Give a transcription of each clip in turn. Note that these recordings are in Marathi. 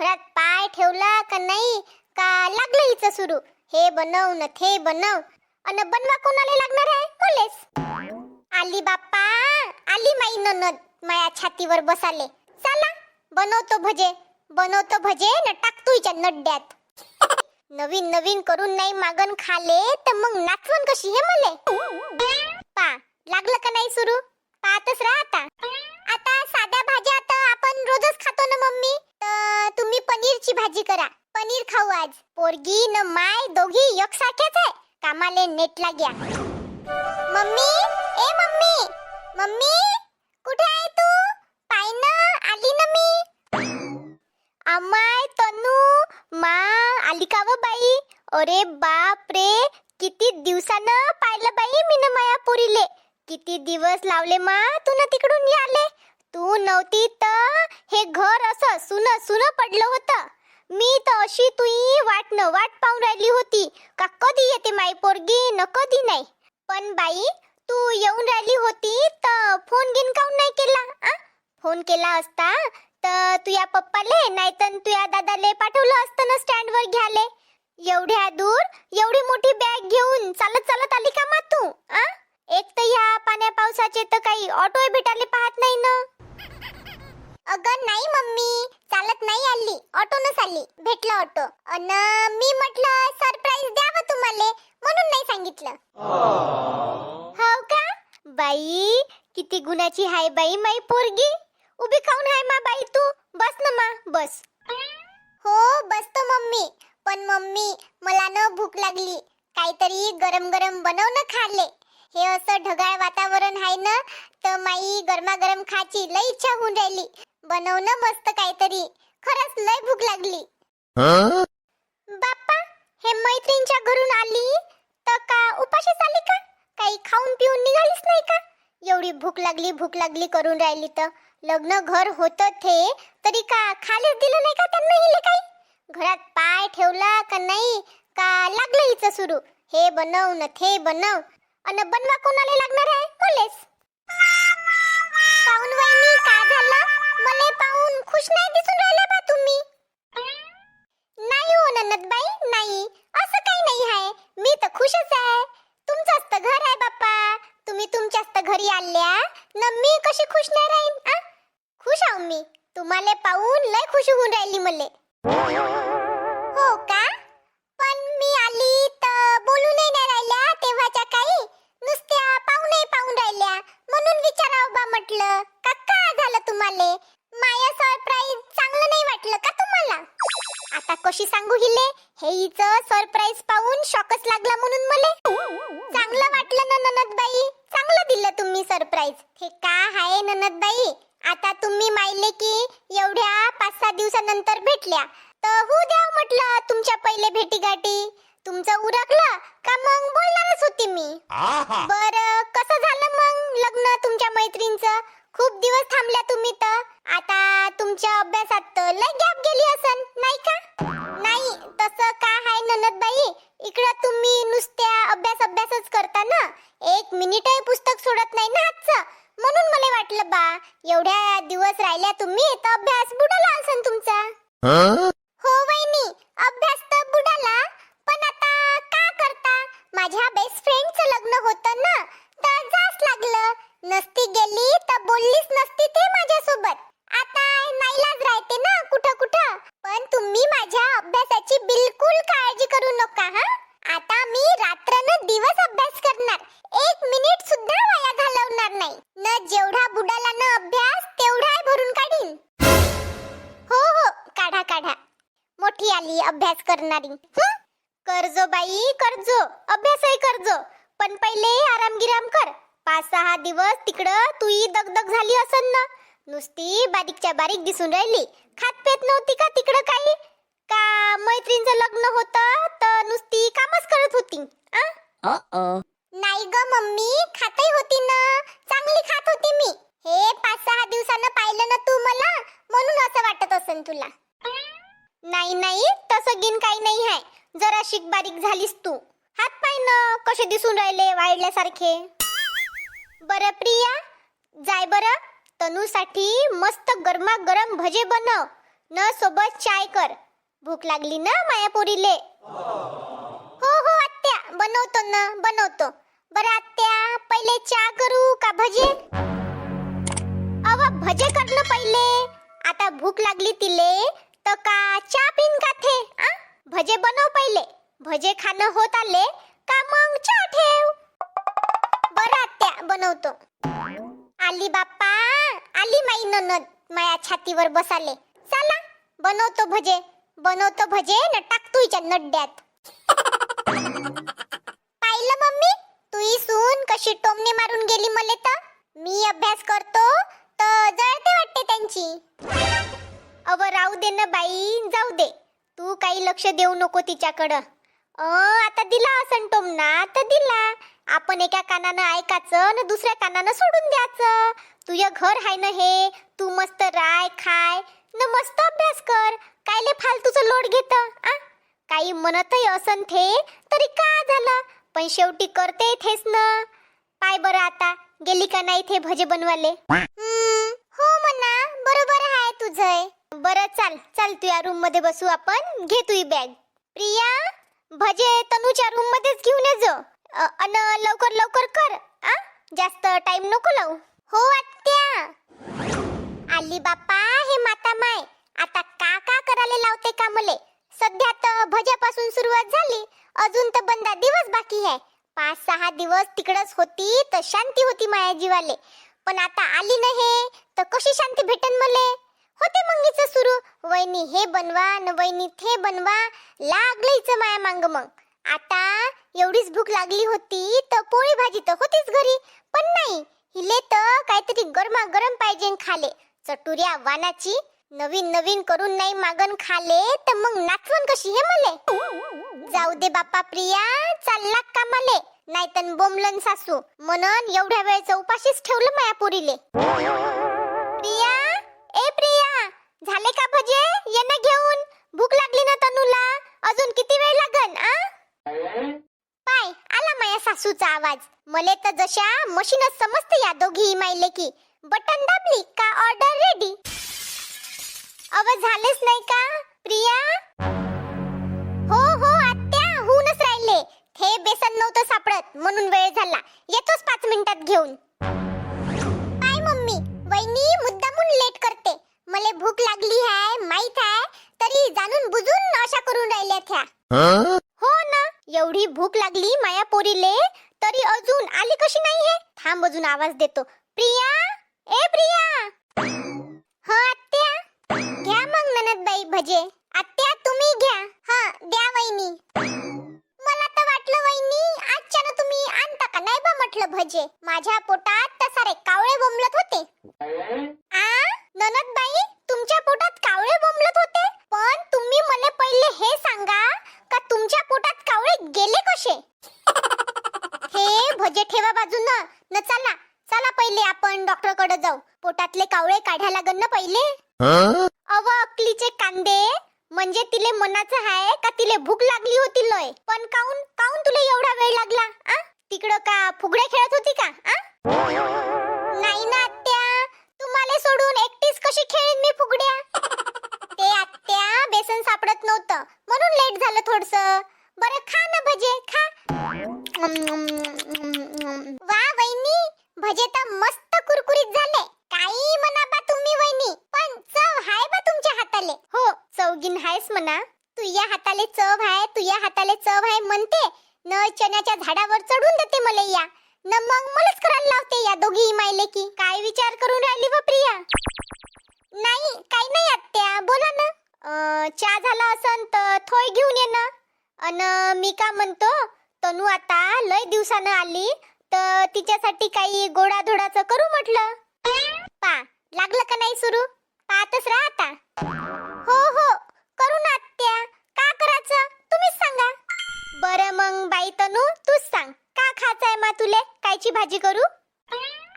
घरात पाय ठेवला का नाही का लागलं हिचं सुरू, हे बनव न ते बनव. अन बनवा कोणाला लागणार आहे? मलेच. आली बाप्पा, आली माई ननद माया छातीवर बसाले. चला बनवतो भजे न टाकतो हिच्या नड्यात. नवीन नवीन करून नाही मागन खाले तर मग नाचवण कशी हे मले. पा लागलं का नाही सुरू? पाहतच राहा आता. आता साध्या भाज्या आता आपण रोजच खातो ना मम्मी, तर तुम्ही पनीरची भाजी करा. पनीर खाऊ आज. पोरगी न माय दोघी एकसारख्याच आहे. कामाले नेटला घ्या. मम्मी, ए मम्मी, मम्मी कुठे आहे तू? पाय ना, आली ना मी. अमाय तनू, मा आली का व बाई? अरे बाप रे, किती दिवसानं पाहिलं बाई मीन माया पोरीले. किती दिवस लावले मा तू तिकडून याले. तू नव्हती तर हे घर असं सुन सुन पडलं होतं. मी तर अशी तुई वाट पाहून राहिली होती का कधी येते माई पोरगी न कधी नाही. पण बाई तू येऊन राहिली होती तर फोन गिन काऊन नाही केला? फोन केला असता तर तुया पप्पाले नाही तर तुया दादाले पाठवलं असतं ना स्टँड वर घ्याले. एवढ्या दूर एवढी मोठी बॅग घेऊन चालत चालत आली का मा तू? एक तर ह्या पाण्या पावसाचे तर काही ऑटो भेटायला पाहत नाही ना. अगं नाही मम्मी, चालत नाही आली, ऑटोनच आली. भेटलं ऑटो. अन मी म्हटलं सरप्राईज द्यावं तुम्हाला म्हणून नाही सांगितलं. हो का बाई, किती गुणाची हाय बाई माई पोरगी. उभी खाऊन हाय मा बाई तू? बस ना मा, बस. हो बसतो मम्मी. पण मम्मी मला न भूक लागली. काहीतरी गरम गरम बनव ना खाले. हे असं ढगाळ वातावरण आहे ना, तर माई गरमागरम खाची लई इच्छा होऊन राहिली. बनव ना मस्त काहीतरी. खरंच लई भूक लागली. बाप्पा, हे मैत्रिणीच्या घरून आली तर का उपाशीच आली का? काही खाऊन पिऊन निघालीच नाही का? एवढी भूक लागली करून राहिली तर लग्न घर होतं थे तरी का खालीच दिलं नाही का त्यांना हिले काही? घरात पाय ठेवला का नाही का लागलं हिचं सुरू, हे बनव न ते बनव. अन बनवा कोणाला लागणार आहे? मलेच. पाहून वहिनी काय झालं? मले पाहून खुश नाही दिसून राहिले बा तुम्ही. नाही हो ननदबाई, नाही असं काही नाही आहे. मी तर खुशच आहे. तुमचंच तर घर आहे बाप्पा. तुम्ही तुमच्याच तर घरी आल्या न, मी कशी खुश नाही राहीन? खुश आहो मी. तुम्हाला पाहून लय खुश होऊन राहिली मले. हो का? पण मी आली तर बोलून नाही राहिल्या तेव्हाच्या काही, नुसत्या पाहून राहिल्या म्हणून विचारावं बा म्हटलं. का झालं तुम्हाला? माया सरप्राईज चांगलं नाही वाटलं का तुम्हाला? आता कशी सांगू हिले, हे हिचं सरप्राईज पाहून शॉकच लागला म्हणून मले. चांगलं वाटलं ना ननदबाई, चांगलं दिलं तुम्ही सरप्राईज. हे का आहे ननदबाई, आता तुम्ही मायले की एवढ्या 5-6 दिवसानंतर भेटल्या तर होऊ द्या म्हटलं तुमच्या पहिले भेटीगाठी. तुमचं उरकलं का मग बोलणारच होती मी. बरं कसं झालं मग लग्न तुमच्या मैत्रिणीचं? खूप दिवस थांबल्या तुम्ही तर. आता तुमच्या अभ्यासात तर लय गॅप गेली असन नाही का? नाही तसं का आहे ननदबाई, इकडं तुम्ही नुसत्या अभ्यासच करता ना, 1 मिनिटही पुस्तक सोडत नाही ना हातचं. म्हणून मला वाटलं बा एवढ्या दिवस राहिल्या तुम्ही तर अभ्यास बुडाला असन तुमचा. हो वहिनी, अभ्यास तर बुडाला, पण आता का करता? माझ्या बेस्ट फ्रेंडचं लग्न होतं ना, तर जास्त लागलं. नसती गेली तर बोललीच नसती ते माझ्यासोबत. आता नाईलाज राहते ना कुठं. पण तुम्ही माझ्या अभ्यासाची बिलकुल काळजी करू नका. आता मी रात्रन दिवस अभ्यास करणार. 1 मिनिट सुद्धा वाया घालवणार नाही न. जेवढा बुडाला ना अभ्यास तेवढाही भरून काढीन. हो काढा. मोठी आली अभ्यास करणारी. करजो बाई करजो, अभ्यासही करजो, पण पहिले आरामगिराम कर. 5-6 दिवस तिकडं तुही दगदग झाली असन ना. नुसती बारीकच्या बारीक दिसून राहिली. खात पेत नव्हती का तिकडं काही? का मैत्रीणचं लग्न होतं तर नुसती कामच करत होती? नाही ग मम्मी, खातही होती ना, चांगली खात होती मी. हे 5-6 दिवसानं पाहिलं ना तू मला, म्हणून असं वाटत असन तुला. नाही तसं गिन काही नाही आहे. जरा शिक बारीक झालीस तू. हात पाय ना कसे दिसून राहिले वाढल्यासारखे. बरं प्रिया, जाय बरं तनूसाठी मस्त गरमागरम भजे बनव. न सोबत चाय कर. भूक लागली ना माया पोरीले. हो हो आत्या, बनवतो ना, बनवतो. बरं आत्या, पहिले चहा करू का भजे? अव भजे कर ना पहिले. आता भूक लागली तिले तर का चहा पिन का थे? भजे बनव पहिले. भजे खाणं होत आले का मग चहा ठेव. बरं आत्या, बनवतो. आली बाप्पा, आली माई ननद माया छातीवर बसाले. चला बनवतो भजे, बनवतो भजे न टाकतो हिच्या नड्यात. पाहिलं मम्मी, तुही सून कशी टोमणे मारून गेली मले. तर मी अभ्यास करतो तर जळते वाटते त्यांची. अव राहू दे ना बाई, जाऊ दे. तू काही लक्ष देऊ नको तिच्याकडं. आता दिला असन टोमना तर दिला. आपण एका कानानं ऐकायचं न दुसऱ्या कानानं सोडून द्यायचं. तुझं घर हाय ना हे, तू मस्त राय खाय न मस्त अभ्यास कर. कायले फालतूचं लोड घेत? काही म्हणतही असन थे तरी का झालं, पण शेवटी करते थेस ना. पाय बरं आता गेली का नाही थे भजे बनवाले. हो म्हणा, बरोबर आहे तुझं. बरं चाल चाल, तुझ्या रूम मध्ये बसू आपण. घे तुझी बॅग. प्रिया, भजे तनूच्या रूम मध्येच घेऊन ये जो. अन लवकर लवकर कर. जास्त टाइम नको लावू. हो आत्या. आली बाप्पा हे माता माय. आता का करायला लावते का मले? सध्या तर भज्यापासून सुरुवात झाली, अजून तर बंदा दिवस बाकी आहे. 5-6 दिवस तिकडच होती तर शांती होती माया जीवाले. पण आता आली ना हे तर कशी शांती भेटन मले? होते मग हिचं सुरू, वहिनी हे बनवा न वहिनी ते बनवा. लागलं हिचं माया मांग. मग आता एवढीच भूक लागली होती तर पोळी भाजी तर होतीच घरी, पण नाही, हिले तर काहीतरी गरमागरम पाहिजे खाले. चटुऱ्या वानाची नवीन नवीन करून नाही मागन खाले तर मग नाचवण कशी हे मले? जाऊ दे बाप्पा प्रिया, चालला कामाले. नाहीतर बोमलन सासू म्हणन एवढ्या वेळचं उपाशीच ठेवलं माया पोरीले. प्रिया, ए प्रिया, झाले का भजे? ये ना घेऊन. भूक लागली ना तनूला, अजून किती वेळ लागन? पाय आला माया सासूचा आवाज. मले तर जशा मशीनच समजते या दोघी मायले की. बटन दाबली का ऑर्डर रेडी. अव झालेच नाही का प्रिया? हो हो आत्या, होऊनच राहिले. हे बेसन नव्हतं सापडत म्हणून वेळ झाला. येतोच 5 मिनिटात घेऊन. काय मम्मी, वहिनी मुद्दामून लेट करते. मले भूक लागली आहे माहित आहे, तरी जाणून बुजून अशा करून राहिल्या त्या. हो ना, एवढी भूक लागली माया पोरीले तरी अजून आली कशी नाही हे? थांब अजून आवाज देतो. प्रिया, ए प्रिया. हो आत्या. घ्या मग ननदबाई भजे. आत्या तुम्ही घ्या. द्या वहिनी. मला तर वाटलं वहिनी आजच्यानं तुम्ही आणता का नाही बा म्हटलं भजे. माझ्या पोटात तर सारे कावळे बोंबलत होते. ननदबाई, तुमच्या पोटात कावळे बोंबलत होते? पण तुम्ही मला पहिले हे सांगा का तुमच्या पोटात कावळे गेले कसे? हे भजे ठेवा बाजूला न चला चला, पहिले आपण डॉक्टर कडे जाऊ. पोटातले कावळे काढायला लागन ना पहिले. अव अकलीचे कांदे, म्हणजे तिले मनाचं आहे का तिले भूक लागली होती लय. पण काऊन काऊन तुला एवढा वेळ लागला? तिकडं का फुगड्या खेळत होती का? नाही ना आत्या, तुम्हाला सोडून एकटीच कशी खेळीन मी फुगड्या? ते आत्या बेसन सापडत नव्हतं म्हणून लेट झालं थोडस. बरं खा ना भजे, खा. वा वहिनी, भजे तर मस्त कुरकुरीत झाले. काही म्हणा बा तुम्ही वहिनी, पण चव हाय बा तुमच्या हाताले. हो, चवगीन हायस म्हणा. तुझ्या हाताले चव आहे, तुझ्या हाताले चव आहे म्हणते न. चण्याच्या झाडावर चढून देते मला या न, मग मलाच करायला लावते या दोघी मायले की. काय विचार करून राहिली व प्रिया? नाही काही नाही आत्या, बोला ना. चहा झाला असन तर थोय घेऊन ये ना. अन मी का म्हणतो, तनू आता लय दिवसानं आली तर तिच्यासाठी काही गोडाधोडाचं करू म्हटलं. पा लागलं का नाही सुरू? पाहतच राहा आता. हो हो करू ना आत्या. का करायचं तुम्हीच सांगा. बरं मग बाई तनू, तूच सांग का खायचंय मा तुले? कायची भाजी करू?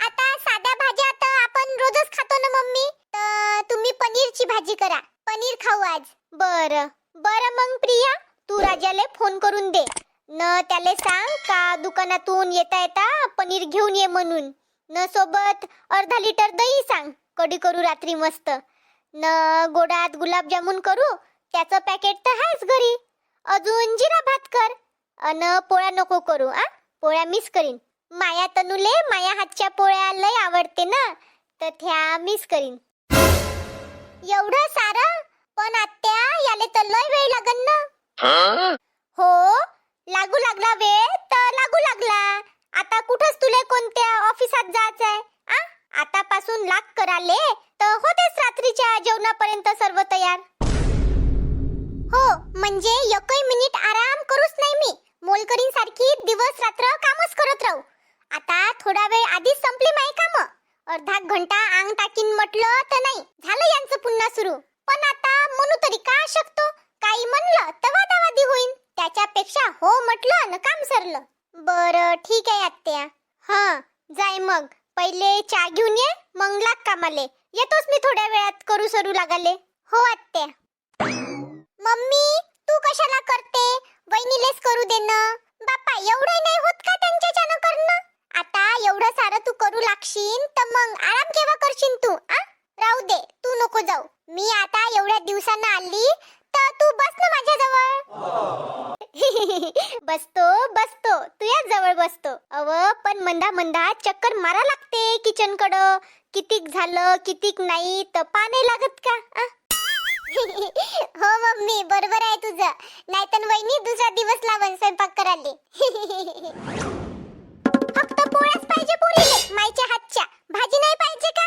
आता साध्या भाज्या तर आपण रोजच खातो ना मम्मी, तर तुम्ही पनीरची भाजी करा. पनीर खाऊ आज. बरं बरं मग प्रिया, तू राजाले फोन करून दे न, त्याले सांग का दुकानातून येता येता पनीर घेऊन ये म्हणून. न सोबत अर्धा लिटर दही सांग, कढी करू रात्री मस्त. न गोडात गुलाबजामुन करू, त्याचं पॅकेट तर आहेच घरी. अजून जिरा भात कर. अन पोळ्या नको करू. पोळ्या मिस करीन. माया तनुले माया हातच्या पोळ्या लय आवडते ना, तर त्या मिस करीन. एवढं सारं? पण आत्या, याले तर लय वेळ लागन ना. हो, लागू लागला वेळ तर लागू लागला. आता कुठंच तुले कोणत्या ऑफिसात जायचंय? आतापासून लाग कराले तर होतेच रात्रीच्या जेवणापर्यंत सर्व तयार. हो, म्हणजे एकही मिनिट आराम करूच नाही मी. मोलकरीन सारखी दिवस रात्र कामच करत राहू. आता थोडा वेळ आधीच संपली माई काम. अर्धा घंटा अंग टाकीन म्हटलं तर नाही झालं यांचं पुन्हा सुरू. पण आता म्हणू तरी का शकतो? काही म्हणलं तर वादावादी होईन. त्याच्यापेक्षा हो म्हटलं न काम सरलं. बरं ठीक आहे आत्या. जाय मग. पहिले चहा घेऊन ये, मग लाग कामाले. येतोच मी थोड्या वेळात करू सरू लागाले. हो आत्या. मम्मी, तू कशाला करते? वहिनीलेच करू दे ना. बापा, एवढं नाही होत का त्यांच्याच्यानं करणं? आता एवढं सारं तू करू लागशील तर मग आराम केव्हा करशील तू? राहू दे, तू नको जाऊ. मी आता एवढ्या दिवसानं आली तर तू बस ना माझ्या जवळ. बसतो तुझ्या जवळ बसतो. पण मंदा मंदा चक्कर मारा लागते किचन कडं. कितीक झालं कितीक नाही तर पाणी लागत का? हो मम्मी, बरोबर आहे तुझं. नाहीतर वहिनी दुसरा दिवस लावून स्वयंपाक करायला. फक्त पोळ्याच पाहिजे पोरीले माईच्या हातच्या. भाजी नाही पाहिजे का?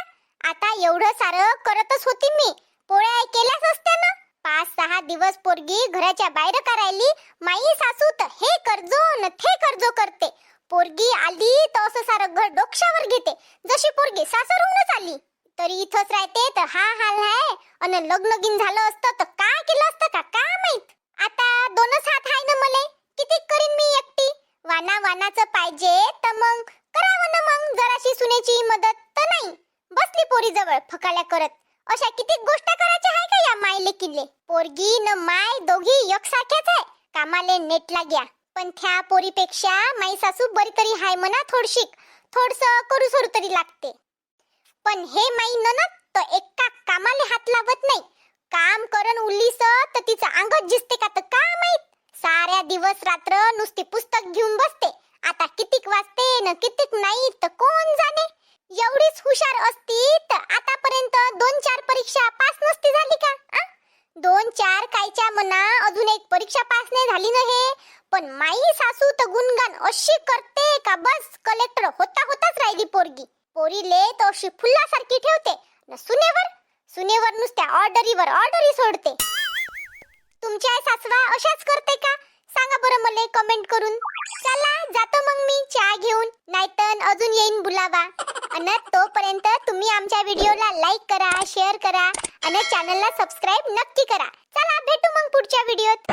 आता एवढं सारं करतच होती मी. पोळ्या केल्याच असत्या ना. 5-6 दिवस पोरगी घराच्या बाहेर करायली. माई सासू तर हे करजो न थे करजो करते. पोरगी आली तर असं सारं घर डोक्यावर घेते, जशी पोरगी सासरहूनच आली. तरी इथंच राहते तर हा हाल आहे. अन लग्न झालं असतं तर काय केलं असतं का माहित. आता 2च हात आहे ना मले. किती करीन मी एकटी? वानाचं पाहिजे तर मग करावं ना. मग जराशी सुनेची मदत तर नाही. बसली पोरी जवळ फकाल्या करत. अशा किती गोष्ट करायच्या आहे का या मायले किल्ले? पोरगी न माय दोघी एकसारख्याच आहे. कामाले नेटला ग्या. पण त्या पोरीपेक्षा माई सासू बरी तरी हाय म्हणा. थोडसं करू सरू तरी लागते. पण हे माई ननद तर एका कामाले हात लावत नाही. काम करण उलीस तर तिचं अंगच जिसते का तर का माहित. साऱ्या दिवस रात्र नुसती पुस्तक घेऊन बसते. आता कितीक वाजते न कितीक नाही तर कोण जाणे. एवढीच हुशार असती तर आतापर्यंत 2-4 परीक्षा पास नसती झाली का? 2-4 कायच्या मना, अजून एक परीक्षा पास नाही झाली ना हे. पण माई सासू तर गुणगान अशी करते का बस कलेक्टर होताच राहिली पोरगी. पोरीले तर अशी फुल्लासारखी ठेवते न सुनेवर नुसत्या ऑर्डरी सोडते. तुमच्या सासवा अशाच करते का? सांगा बरं मला कमेंट करून. चला जातो मग मी चहा घेऊन. नाहीतर अजून येईन बुलावा. आणि तोपर्यंत तुम्ही आमच्या व्हिडिओला लाईक करा, शेअर करा आणि चॅनलला सबस्क्राईब नक्की करा. चला भेटू मग पुढच्या व्हिडिओत.